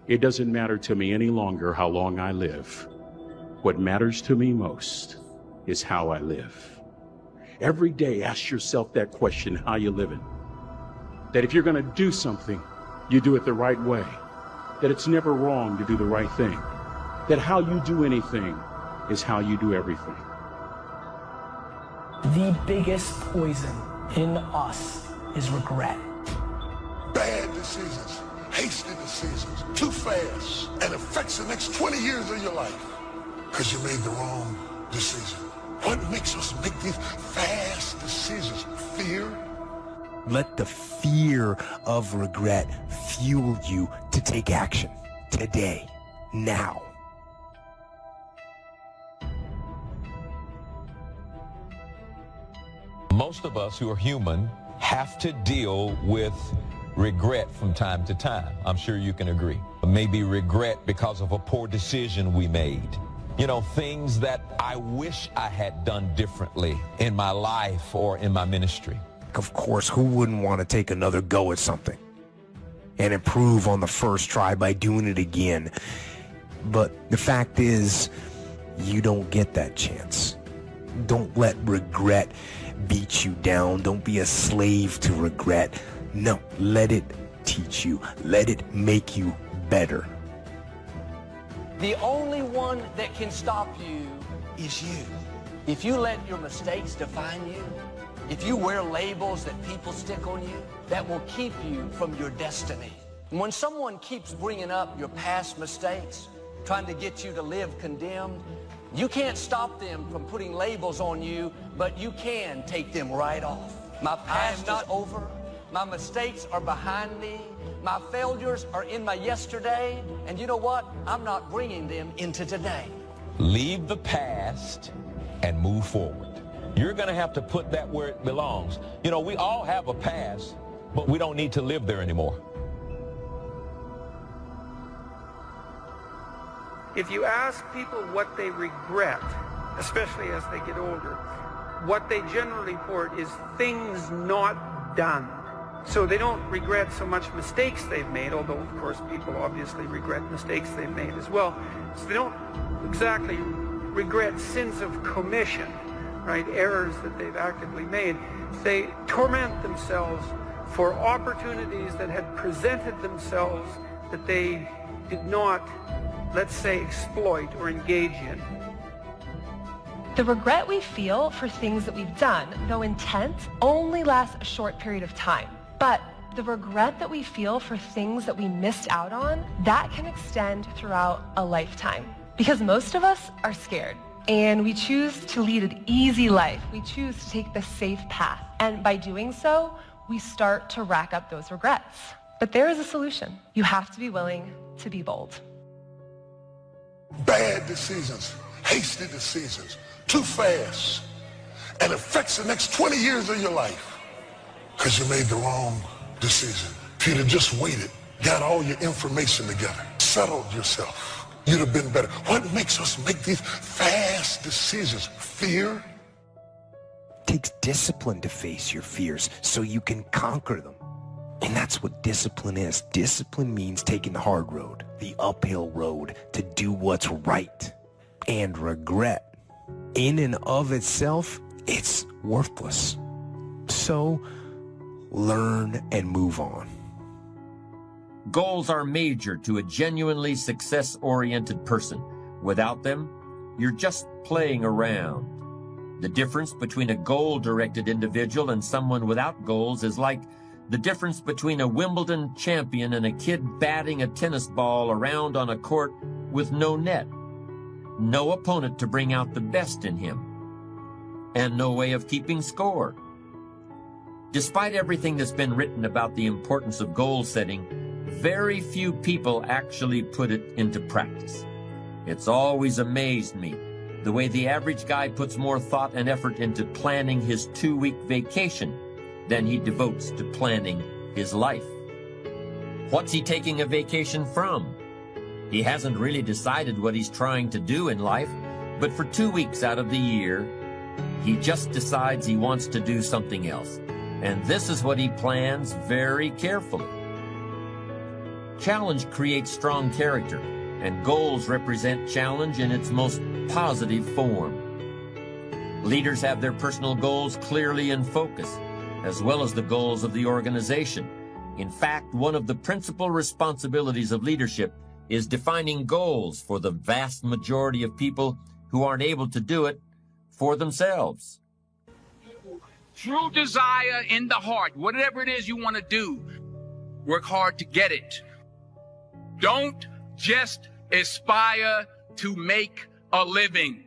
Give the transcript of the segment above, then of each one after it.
It doesn't matter to me any longer how long I live. What matters to me most is how I live. Every day, ask yourself that question, how you living? That if you're going to do something, you do it the right way. That it's never wrong to do the right thing. That how you do anything is how you do everything. The biggest poison in us is regret. Bad decisions, hasty decisions, too fast, and affects the next 20 years of your life. Because you made the wrong decision. What makes us make these fast decisions? Fear? Let the fear of regret fuel you to take action today, now. Most of us who are human have to deal with regret from time to time. I'm sure you can agree. Maybe regret because of a poor decision we made. You know, things that I wish I had done differently in my life or in my ministry. Of course, who wouldn't want to take another go at something and improve on the first try by doing it again? But the fact is, you don't get that chance. Don't let regret beat you down. Don't be a slave to regret. No, let it teach you. Let it make you better. The only one that can stop you is you. If you let your mistakes define you, if you wear labels that people stick on you, that will keep you from your destiny. And when someone keeps bringing up your past mistakes, trying to get you to live condemned, you can't stop them from putting labels on you, but you can take them right off. My past is over. My mistakes are behind me. My failures are in my yesterday. And you know what? I'm not bringing them into today. Leave the past and move forward. You're going to have to put that where it belongs. You know, we all have a past, but we don't need to live there anymore. If you ask people what they regret, especially as they get older, what they generally report is things not done. So they don't regret so much mistakes they've made, although of course people obviously regret mistakes they've made as well. So they don't exactly regret sins of commission, right? Errors that they've actively made. They torment themselves for opportunities that had presented themselves that they did not, let's say, exploit or engage in. The regret we feel for things that we've done, though intense, only lasts a short period of time. But the regret that we feel for things that we missed out on, that can extend throughout a lifetime. Because most of us are scared, and we choose to lead an easy life. We choose to take the safe path. And by doing so, we start to rack up those regrets. But there is a solution. You have to be willing to be bold. Bad decisions, hasty decisions, too fast, and affects the next 20 years of your life. Because you made the wrong decision. If you'd have just waited, got all your information together, settled yourself, you'd have been better. What makes us make these fast decisions? Fear? It takes discipline to face your fears so you can conquer them. And that's what discipline is. Discipline means taking the hard road, the uphill road, to do what's right. And regret, in and of itself, it's worthless. So, learn and move on. Goals are major to a genuinely success-oriented person. Without them, you're just playing around. The difference between a goal-directed individual and someone without goals is like the difference between a Wimbledon champion and a kid batting a tennis ball around on a court with no net. No opponent to bring out the best in him, and no way of keeping score. Despite everything that's been written about the importance of goal setting, very few people actually put it into practice. It's always amazed me the way the average guy puts more thought and effort into planning his 2-week vacation than he devotes to planning his life. What's he taking a vacation from? He hasn't really decided what he's trying to do in life, but for 2 weeks out of the year, he just decides he wants to do something else. And this is what he plans very carefully. Challenge creates strong character, and goals represent challenge in its most positive form. Leaders have their personal goals clearly in focus, as well as the goals of the organization. In fact, one of the principal responsibilities of leadership is defining goals for the vast majority of people who aren't able to do it for themselves. True desire in the heart, whatever it is you want to do, work hard to get it. Don't just aspire to make a living.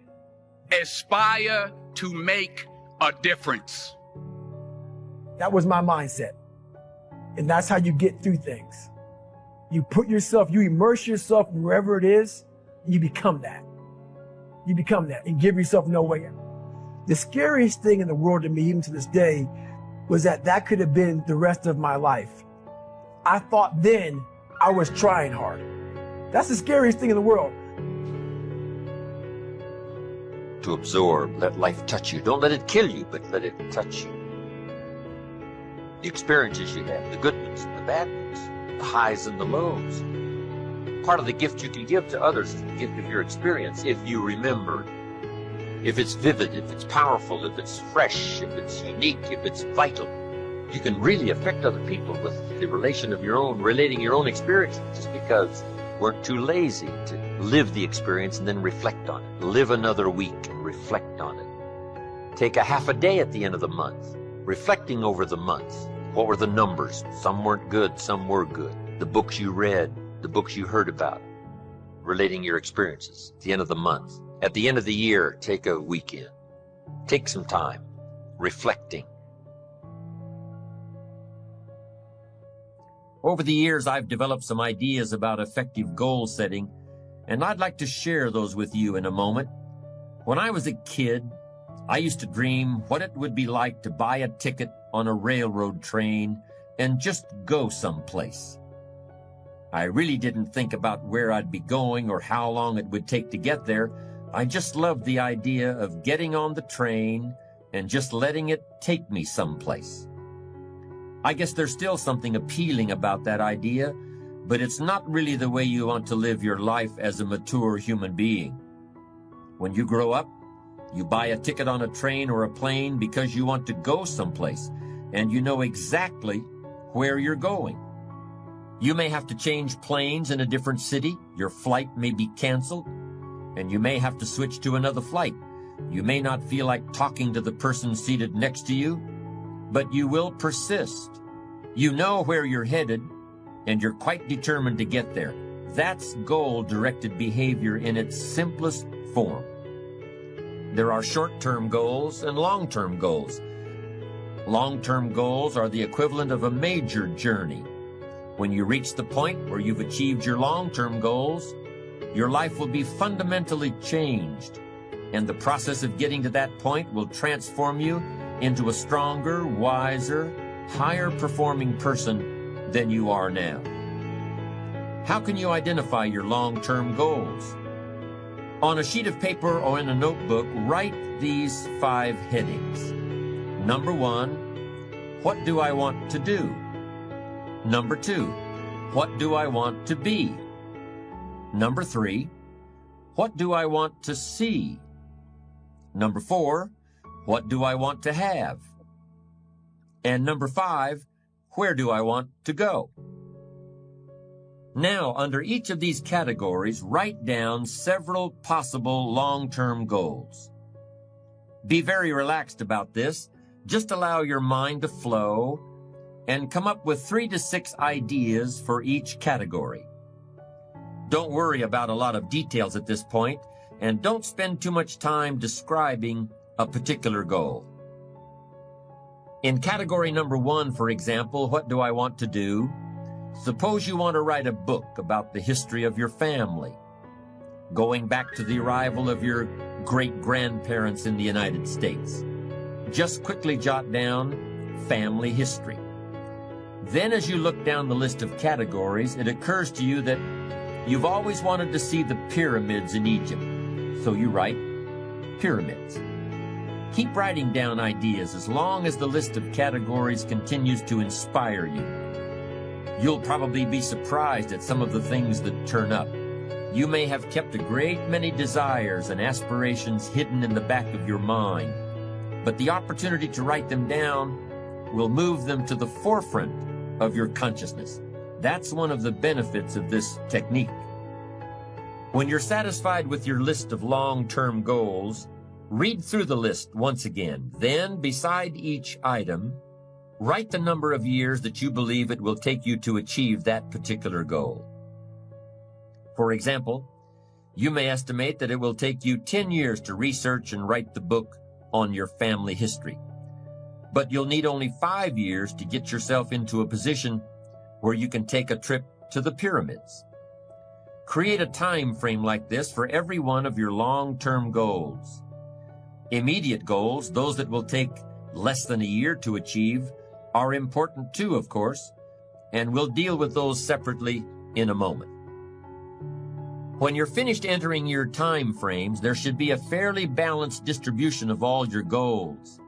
Aspire to make a difference. That was my mindset. And that's how you get through things. You immerse yourself wherever it is, and you become that. You become that and give yourself no way out. The scariest thing in the world to me, even to this day, was that could have been the rest of my life. I thought then I was trying hard. That's the scariest thing in the world. To absorb, let life touch you. Don't let it kill you, but let it touch you. The experiences you have, the good ones, the bad ones, the highs and the lows. Part of the gift you can give to others is the gift of your experience, if you remember. If it's vivid, if it's powerful, if it's fresh, if it's unique, if it's vital. You can really affect other people with the relating your own experience, just because we're too lazy to live the experience and then reflect on it. Live another week and reflect on it. Take a half a day at the end of the month, reflecting over the month. What were the numbers? Some weren't good, some were good. The books you read, the books you heard about, relating your experiences at the end of the month. At the end of the year, take a weekend. Take some time reflecting. Over the years, I've developed some ideas about effective goal setting, and I'd like to share those with you in a moment. When I was a kid, I used to dream what it would be like to buy a ticket on a railroad train and just go someplace. I really didn't think about where I'd be going or how long it would take to get there. I just loved the idea of getting on the train and just letting it take me someplace. I guess there's still something appealing about that idea, but it's not really the way you want to live your life as a mature human being. When you grow up, you buy a ticket on a train or a plane because you want to go someplace, and you know exactly where you're going. You may have to change planes in a different city, your flight may be canceled, and you may have to switch to another flight. You may not feel like talking to the person seated next to you, but you will persist. You know where you're headed, and you're quite determined to get there. That's goal-directed behavior in its simplest form. There are short-term goals and long-term goals. Long-term goals are the equivalent of a major journey. When you reach the point where you've achieved your long-term goals, your life will be fundamentally changed, and the process of getting to that point will transform you into a stronger, wiser, higher-performing person than you are now. How can you identify your long-term goals? On a sheet of paper or in a notebook, write these 5 headings. Number 1, what do I want to do? Number 2, what do I want to be? Number 3, what do I want to see? Number 4, what do I want to have? And number 5, where do I want to go? Now, under each of these categories, write down several possible long-term goals. Be very relaxed about this. Just allow your mind to flow and come up with 3 to 6 ideas for each category. Don't worry about a lot of details at this point, and don't spend too much time describing a particular goal. In category number 1, for example, what do I want to do? Suppose you want to write a book about the history of your family, going back to the arrival of your great-grandparents in the United States. Just quickly jot down family history. Then as you look down the list of categories, it occurs to you that you've always wanted to see the pyramids in Egypt. So you write pyramids. Keep writing down ideas as long as the list of categories continues to inspire you. You'll probably be surprised at some of the things that turn up. You may have kept a great many desires and aspirations hidden in the back of your mind, but the opportunity to write them down will move them to the forefront of your consciousness. That's one of the benefits of this technique. When you're satisfied with your list of long-term goals, read through the list once again. Then, beside each item, write the number of years that you believe it will take you to achieve that particular goal. For example, you may estimate that it will take you 10 years to research and write the book on your family history. But you'll need only 5 years to get yourself into a position where you can take a trip to the pyramids. Create a time frame like this for every one of your long-term goals. Immediate goals, those that will take less than a year to achieve, are important too, of course, and we'll deal with those separately in a moment. When you're finished entering your time frames, there should be a fairly balanced distribution of all your goals.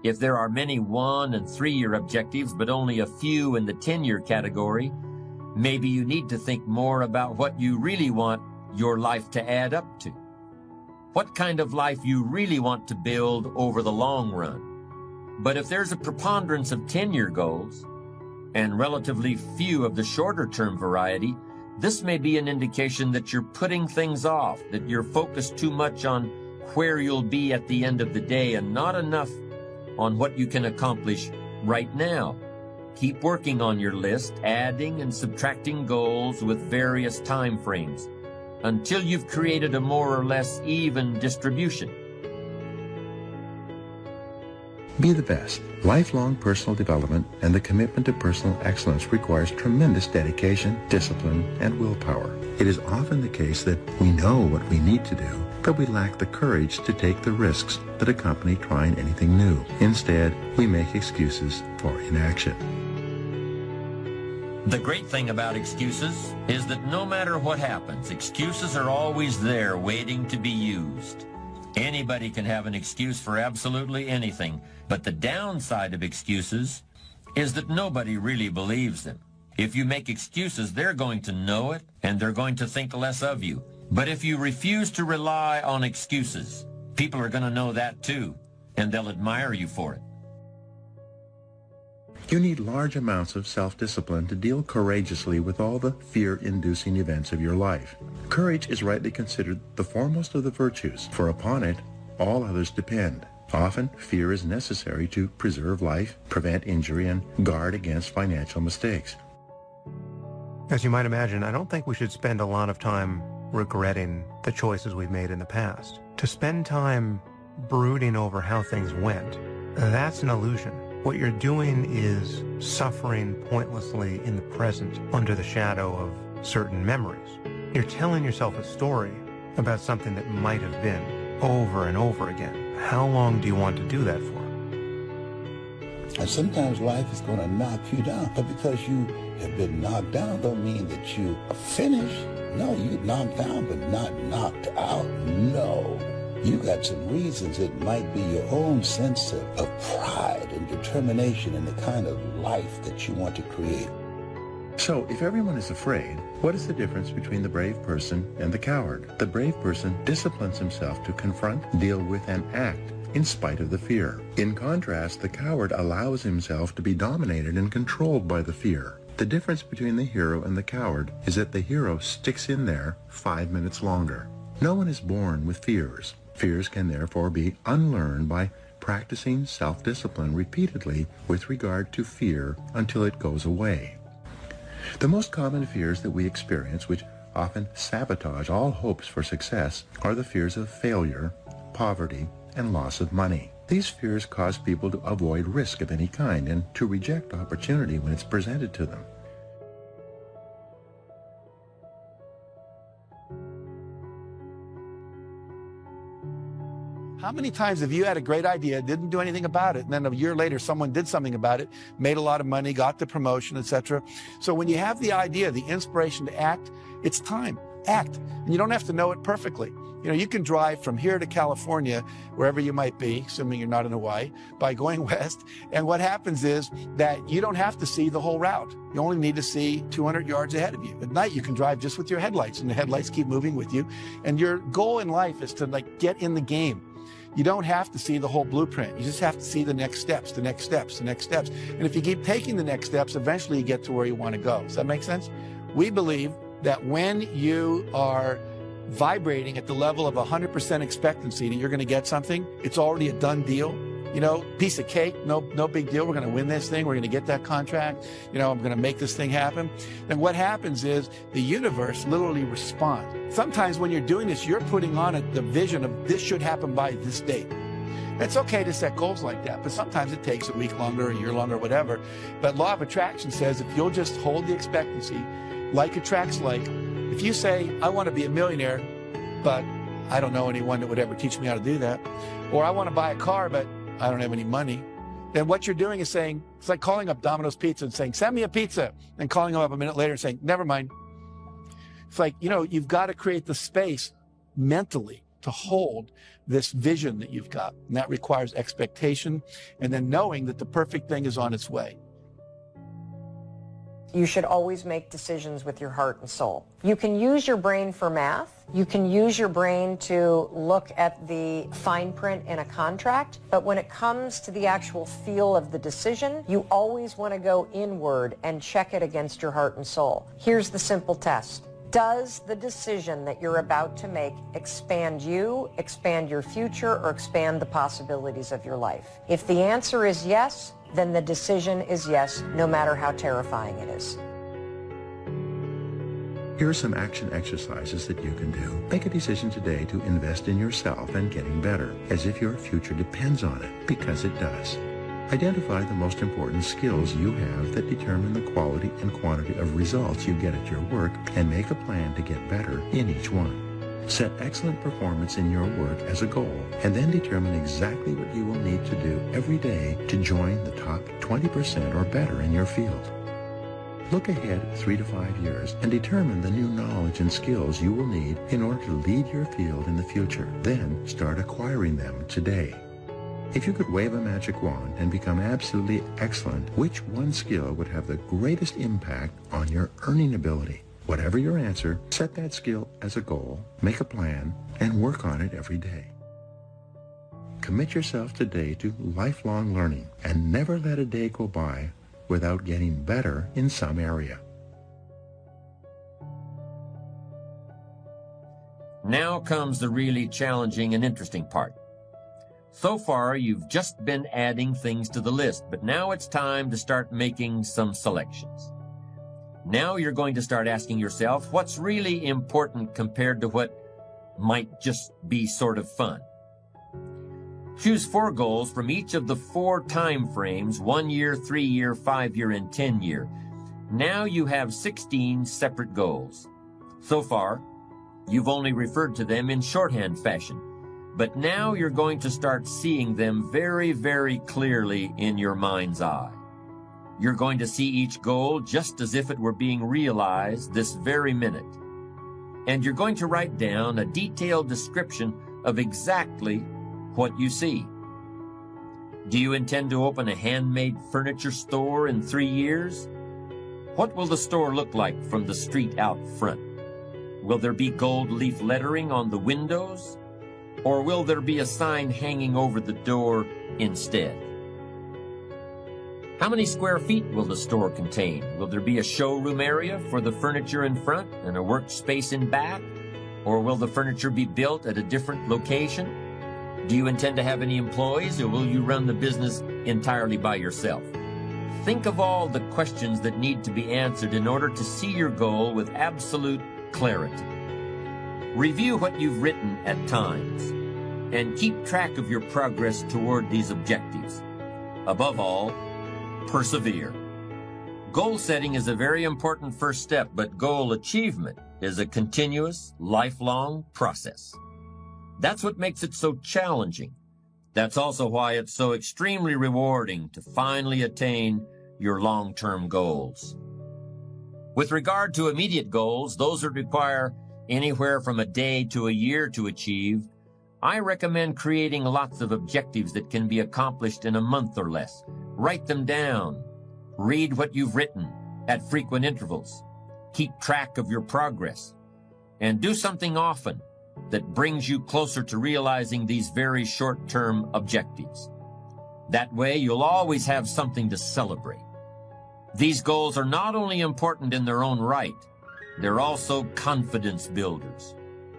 If there are many 1- and 3-year objectives, but only a few in the 10-year category, maybe you need to think more about what you really want your life to add up to. What kind of life you really want to build over the long run. But if there's a preponderance of 10-year goals, and relatively few of the shorter-term variety, this may be an indication that you're putting things off, that you're focused too much on where you'll be at the end of the day and not enough on what you can accomplish right now. Keep working on your list, adding and subtracting goals with various time frames until you've created a more or less even distribution. Be the best. Lifelong personal development and the commitment to personal excellence requires tremendous dedication, discipline, and willpower. It is often the case that we know what we need to do, but we lack the courage to take the risks that accompany trying anything new. Instead, we make excuses for inaction. The great thing about excuses is that no matter what happens, excuses are always there waiting to be used. Anybody can have an excuse for absolutely anything, but the downside of excuses is that nobody really believes them. If you make excuses, they're going to know it, and they're going to think less of you. But if you refuse to rely on excuses, people are going to know that too, and they'll admire you for it. You need large amounts of self-discipline to deal courageously with all the fear-inducing events of your life. Courage is rightly considered the foremost of the virtues, for upon it all others depend. Often, fear is necessary to preserve life, prevent injury, and guard against financial mistakes. As you might imagine, I don't think we should spend a lot of time regretting the choices we've made in the past. To spend time brooding over how things went, that's an illusion. What you're doing is suffering pointlessly in the present under the shadow of certain memories. You're telling yourself a story about something that might have been over and over again. How long do you want to do that for? And sometimes life is going to knock you down, but because you have been knocked down don't mean that you are finished. No, you knocked down but not knocked out. No. You got some reasons. It might be your own sense of pride and determination in the kind of life that you want to create. So, if everyone is afraid, what is the difference between the brave person and the coward? The brave person disciplines himself to confront, deal with, and act in spite of the fear. In contrast, the coward allows himself to be dominated and controlled by the fear. The difference between the hero and the coward is that the hero sticks in there 5 minutes longer. No one is born with fears. Fears can therefore be unlearned by practicing self-discipline repeatedly with regard to fear until it goes away. The most common fears that we experience, which often sabotage all hopes for success, are the fears of failure, poverty, and loss of money. These fears cause people to avoid risk of any kind and to reject opportunity when it's presented to them. How many times have you had a great idea, didn't do anything about it, and then a year later someone did something about it, made a lot of money, got the promotion, etc.? So when you have the idea, the inspiration to act, it's time. Act. And you don't have to know it perfectly. You know, you can drive from here to California, wherever you might be, assuming you're not in Hawaii, by going west. And what happens is that you don't have to see the whole route. You only need to see 200 yards ahead of you. At night, you can drive just with your headlights, and the headlights keep moving with you. And your goal in life is to get in the game. You don't have to see the whole blueprint. You just have to see the next steps, the next steps, the next steps. And if you keep taking the next steps, eventually you get to where you want to go. Does that make sense? We believe that when you are vibrating at the level of 100% expectancy that you're going to get something, it's already a done deal. You know, piece of cake, no big deal. We're going to win this thing. We're going to get that contract. You know, I'm going to make this thing happen. Then what happens is the universe literally responds. Sometimes when you're doing this, you're putting on the vision of this should happen by this date. It's okay to set goals like that, but sometimes it takes a week longer, a year longer, whatever. But law of attraction says if you'll just hold the expectancy, like attracts like. If you say, I want to be a millionaire, but I don't know anyone that would ever teach me how to do that, or I want to buy a car, but I don't have any money, then what you're doing is saying, it's like calling up Domino's Pizza and saying, send me a pizza, and calling them up a minute later and saying, never mind. It's like, you know, you've got to create the space mentally to hold this vision that you've got. And that requires expectation and then knowing that the perfect thing is on its way. You should always make decisions with your heart and soul. You can use your brain for math. You can use your brain to look at the fine print in a contract. But when it comes to the actual feel of the decision, you always want to go inward and check it against your heart and soul. Here's the simple test. Does the decision that you're about to make expand you, expand your future, or expand the possibilities of your life? If the answer is yes, then the decision is yes, no matter how terrifying it is. Here are some action exercises that you can do. Make a decision today to invest in yourself and getting better, as if your future depends on it, because it does. Identify the most important skills you have that determine the quality and quantity of results you get at your work, and make a plan to get better in each one. Set excellent performance in your work as a goal, and then determine exactly what you will need to do every day to join the top 20% or better in your field. Look ahead 3 to 5 years and determine the new knowledge and skills you will need in order to lead your field in the future. Then start acquiring them today. If you could wave a magic wand and become absolutely excellent, which one skill would have the greatest impact on your earning ability? Whatever your answer, set that skill as a goal, make a plan, and work on it every day. Commit yourself today to lifelong learning and never let a day go by without getting better in some area. Now comes the really challenging and interesting part. So far, you've just been adding things to the list, but now it's time to start making some selections. Now you're going to start asking yourself what's really important compared to what might just be sort of fun. Choose 4 goals from each of the 4 time frames, 1 year, 3 year, 5 year, and 10 year. Now you have 16 separate goals. So far, you've only referred to them in shorthand fashion, but now you're going to start seeing them very, very clearly in your mind's eye. You're going to see each goal just as if it were being realized this very minute. And you're going to write down a detailed description of exactly what you see. Do you intend to open a handmade furniture store in 3 years? What will the store look like from the street out front? Will there be gold leaf lettering on the windows? Or will there be a sign hanging over the door instead? How many square feet will the store contain? Will there be a showroom area for the furniture in front and a workspace in back? Or will the furniture be built at a different location? Do you intend to have any employees, or will you run the business entirely by yourself? Think of all the questions that need to be answered in order to see your goal with absolute clarity. Review what you've written at times, and keep track of your progress toward these objectives. Above all, persevere. Goal setting is a very important first step, but goal achievement is a continuous, lifelong process. That's what makes it so challenging. That's also why it's so extremely rewarding to finally attain your long-term goals. With regard to immediate goals, those that require anywhere from a day to a year to achieve, I recommend creating lots of objectives that can be accomplished in a month or less. Write them down. Read what you've written at frequent intervals. Keep track of your progress. And do something often that brings you closer to realizing these very short-term objectives. That way, you'll always have something to celebrate. These goals are not only important in their own right, they're also confidence builders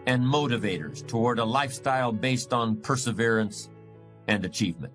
and motivators toward a lifestyle based on perseverance and achievement.